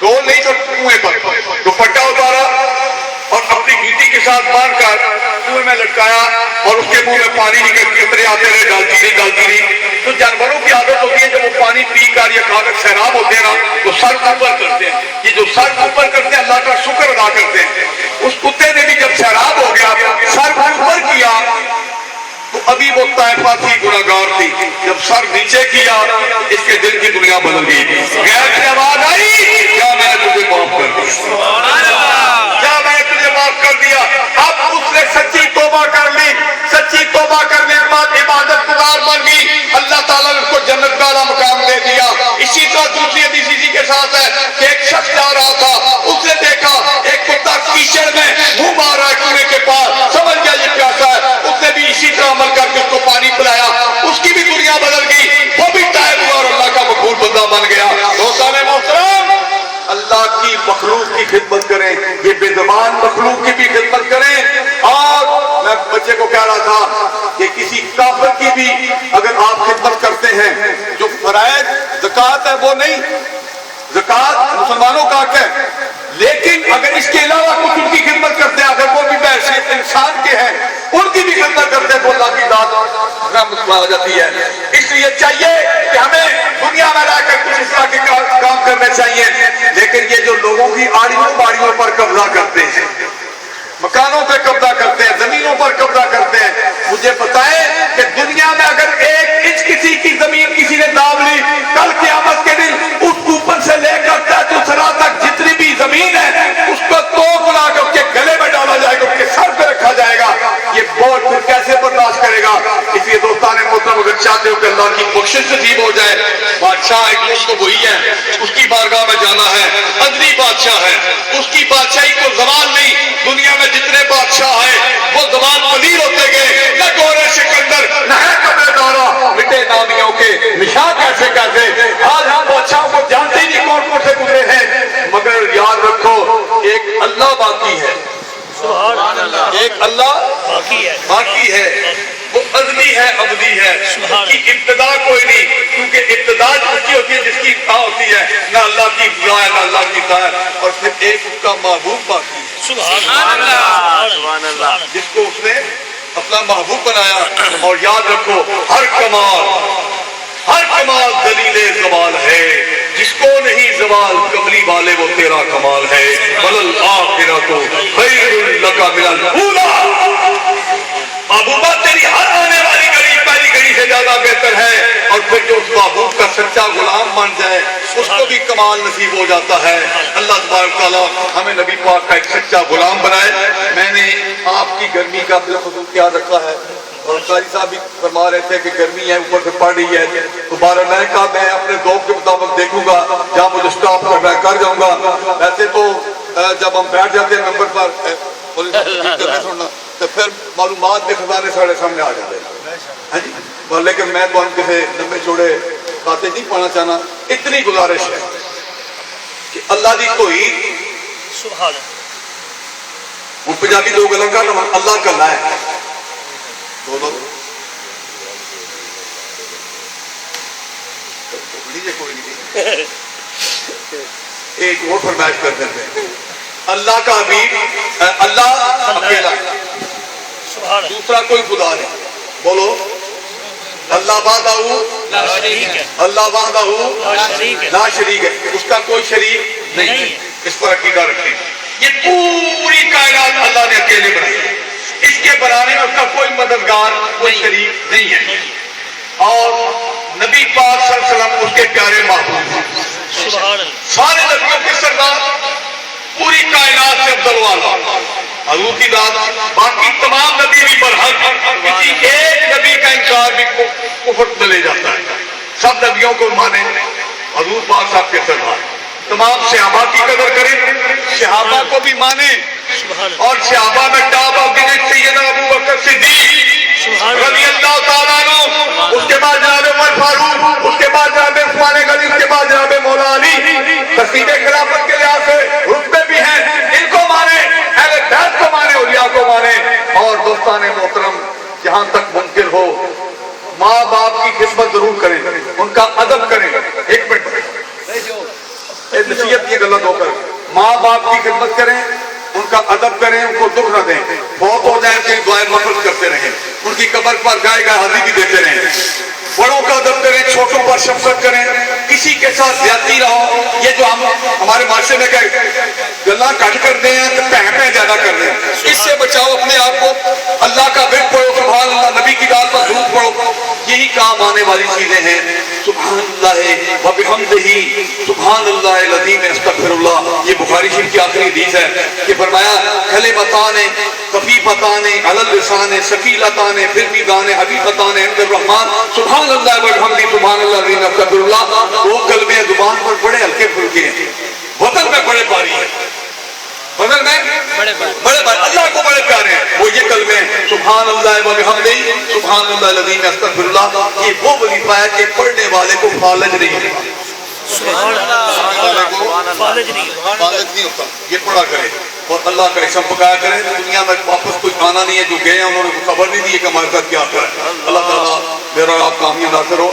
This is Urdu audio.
ڈول نہیں تو کنویں پر دوپٹہ اتارا اور اپنی گیٹی کے ساتھ باندھ کر کنویں میں لٹکایا اور اس کے منہ میں پانی نکل کے اترے آتے رہے ڈالتی رہی. تو جانوروں کی عادت ہوتی ہے جب وہ پانی پی کر یا کھا کر سیراب ہوتے ہیں نا تو سر اوپر کرتے ہیں. یہ جو سر اوپر کرتے ہیں اللہ کا شکر ادا کرتے ہیں. اس کتے نے بھی جب سیراب ہو گیا سر اوپر کیا تو ابھی وہ طائفہ تھی گناہگار تھی. جب سر نیچے کیا اس کے دل کی دنیا بدل گئی. غیر کی آواز آئی کیا میں نے تجھے معاف کر دیا, کیا میں نے تجھے معاف کر دیا. اب اس نے سچی توبہ کر لی. سچی توبہ کرنے کے بعد عبادت گزار بن گئی. اللہ تعالیٰ نے اس کو جنت کا اعلیٰ مقام دے دیا. اسی طرح دوسری حدیث اسی کے ساتھ ہے کہ ایک شخص جا رہا تھا, اس نے دیکھا ایک کتا کیچڑ میں منہ مار رہا ہے کنویں کے پاس, سمجھ گیا یہ پیاسا ہے. اس نے بھی اسی طرح عمل کر کے اس کو پانی پلایا. اس کی بھی دنیا بدل گئی, وہ بھی تائب ہوا اور اللہ کا مقبول بندہ بن گیا. دوستان محترم, اللہ کی مخلوق کی خدمت کریں, یہ بے زبان مخلوق کی بھی خدمت کریں. اور میں بچے کو کہہ رہا تھا کہ کسی کافر کی بھی اگر آپ خدمت کرتے ہیں, جو فرائض زکوٰۃ ہے وہ نہیں, زکوٰۃ مسلمانوں کا حق ہے, لیکن اگر اس کے علاوہ کچھ ان کی خدمت کرتے ہیں, اگر وہ بھی بحیثیت انسان کے ہیں ان کی بھی خدمت کرتے ہیں تو اللہ کی ذات رحمت آ جاتی ہے. اس لیے چاہیے کہ ہمیں دنیا میں رہ کر کچھ اس طرح کے کام کرنے چاہیے. لیکن یہ جو لوگوں کی آڑیوں باڑیوں پر قبضہ کرتے ہیں, مکانوں پہ قبضہ کرتے ہیں, زمینوں پر قبضہ کرتے ہیں, مجھے بتائیں کہ دنیا میں اگر ایک انچ کسی کی زمین کسی نے داب لی, کل قیامت کے دن اس اوپر سے لے کر تحت تک جتنی بھی زمین ہے اس کو توپ لا کے اس کے گلے میں ڈالا جائے گا, اس کے سر پہ رکھا جائے گا. یہ بوجھ پھر کیسے برداشت کرے گا؟ اس لیے دوستان محترم, اگر چاہتے ہو کہ اللہ کی بخشش نصیب ہو جائے, بادشاہ ایک تو وہی ہے, اس کی بارگاہ میں جانا ہے, عدلی بادشاہ ہے, اس کی بادشاہی کو زوال نہیں. دنیا میں جتنے بادشاہ ہیں وہ زبان پذیر ہوتے گئے, نہ گورے سکندر نہ ہے قبر دارا, مٹے نامیوں کے نشان کیسے کہتے. آج ہم بادشاہوں کو جانتے ہی نہیں کون کون سے گزرے ہیں, مگر یاد رکھو ایک اللہ باقی ہے, ایک اللہ باقی ہے, وہ ازلی ہے ابدی ہے, اس کی ابتدا کوئی نہیں, کیونکہ ابتدا اس کی ہوتی ہے جس کی ابتدا ہوتی ہے, نہ اللہ کی ابتدا ہے نہ اللہ کی ابتدا ہے. اور پھر ایک اس کا محبوب باقی ہے, جس کو اس نے اپنا محبوب بنایا. اور یاد رکھو ہر کمال دلیل زوال ہے, جس کو نہیں زوال کملی والے وہ تیرا کمال ہے. وَلَلْآخِرَةُ خَيْرٌ لَكَ مِنَ الْأُولَىٰ, محبوبہ تیری ہر آنے والی گھڑی پہلی گھڑی سے زیادہ بہتر ہے. اور پھر جو اس محبوب کا سچا غلام بن جائے اس کو بھی کمال نصیب ہو جاتا ہے. اللہ تبارک تعالیٰ ہمیں نبی پاک کا ایک سچا غلام بنائے. میں نے آپ کی گرمی کا بالخصوص خیال رکھا ہے, اور قاری صاحب بھی فرما رہے تھے کہ گرمی ہے اوپر سے پڑ رہی ہے, تو بارہ میں کہا میں اپنے ذوق کے مطابق دیکھوں گا, جہاں مجھے اسٹاپ کر میں کر جاؤں گا. ویسے تو جب ہم بیٹھ جاتے ہیں نمبر پر سننا تو پھر معلومات کے خزانے سارے سامنے آ جاتے ہیں جی, لیکن میں تو ہم کسی لمبے چوڑے باتیں نہیں پانا چاہنا. اتنی گزارش ہے کہ اللہ دی کوئی وہ پنجابی دو گلوں کا اللہ کلا ہے, دو کوئی نہیں, ایک اور فرمائش کر دیتے ہیں اللہ کا حبیب, اللہ اکیلا ہے, دوسرا کوئی خدا نہیں. بولو اللہ وحدہ اللہ وحدہ لا شریک ہے, اس کا کوئی شریک نہیں. اس پر عقیدہ رکھیں. یہ پوری کائنات اللہ نے اکیلے بنائی, اس کے بنانے میں اس کا کوئی مددگار کوئی شریک نہیں ہے. اور نبی پاک صلی اللہ علیہ وسلم اس کے پیارے محبوب ہیں, سارے نبیوں کے سردار, پوری کائنات سے افضل والا حضور کی ذات. باقی تمام نبی بھی برحق, کسی ایک نبی کا انکار بھی کفر میں لے جاتا ہے. سب نبیوں کو مانے, حضور پاک صاحب کے سردار. تمام صحابہ کی قدر کریں, صحابہ کو بھی مانے, اور صحابہ میں ٹاپ آف دی لسٹ سیدنا ابو بکر صدیق رضی اللہ تعالیٰ عنہ, اس کے بعد جناب عمر فاروق, اس کے بعد جناب عثمان غنی, اس کے بعد جناب مولا علی. ترتیب خلافت کے لحاظ سے رتبے بھی ہیں, ان کو مانے, اہل بیت کو مانے, اولیاء کو مانے. اور دوستان محترم, جہاں تک ممکن ہو ماں باپ کی خدمت ضرور کریں, ان کا ادب کریں. ایک منٹ نصیحت کی گلا دو کر ماں باپ کی خدمت کریں، ان کا ادب کریں، ان کو دکھ نہ دیں، فوت ہو جائیں کہ دعائیں مغفرت کرتے رہیں، ان کی قبر پر گائے گائے حاضری بھی دیتے رہیں، بڑوں کا ادب کریں، چھوٹوں پر شفقت کریں، کسی کے ساتھ زیادتی نہ ہو۔ یہ جو ہم ہمارے معاشرے میں گلا کٹ کر دیں تو پہ زیادہ کر دیں، اس سے بچاؤ اپنے آپ کو۔ اللہ کا ورد پڑھو، سبحان اللہ، نبی کی ذات پر درود پڑھو، یہی کام آنے والی چیزیں ہیں۔ سبحان اللہ و بحمدہ سبحان اللہ العظیم استغفر اللہ، یہ بخاری شریف کی آخری حدیث ہے کہ فرمایا کلمتان خفیفتان علی اللسان ثقیلتان فی المیزان حبیبتان عند الرحمن سبحان اللہ و بحمدہ سبحان اللہ العظیم استغفر اللہ۔ وہ کلمے زبان پر بڑے ہلکے پھلکے ہیں، وزن میں بڑے بھاری ہیں، وزن میں بڑے بھاری، اللہ کو بڑے پیارے ہیں۔ وہ یہ کلمے ہیں سبحان اللہ و بحمدہ سبحان اللہ العظیم استغفر اللہ، یہ وہ وظیفہ ہے کہ پڑھنے والے کو فالج نہیں ہوتا، فالج نہیں ہوتا، یہ پڑھا کرے اور اللہ کا اسم پکایا کرے۔ دنیا میں واپس کوئی آنا نہیں ہے، جو گئے ہیں انہوں نے خبر نہیں دی ہے کہ ہمارے ساتھ کیا کرا ہے۔ اللہ تعالیٰ میرا آپ کامیاب ناصر ہو۔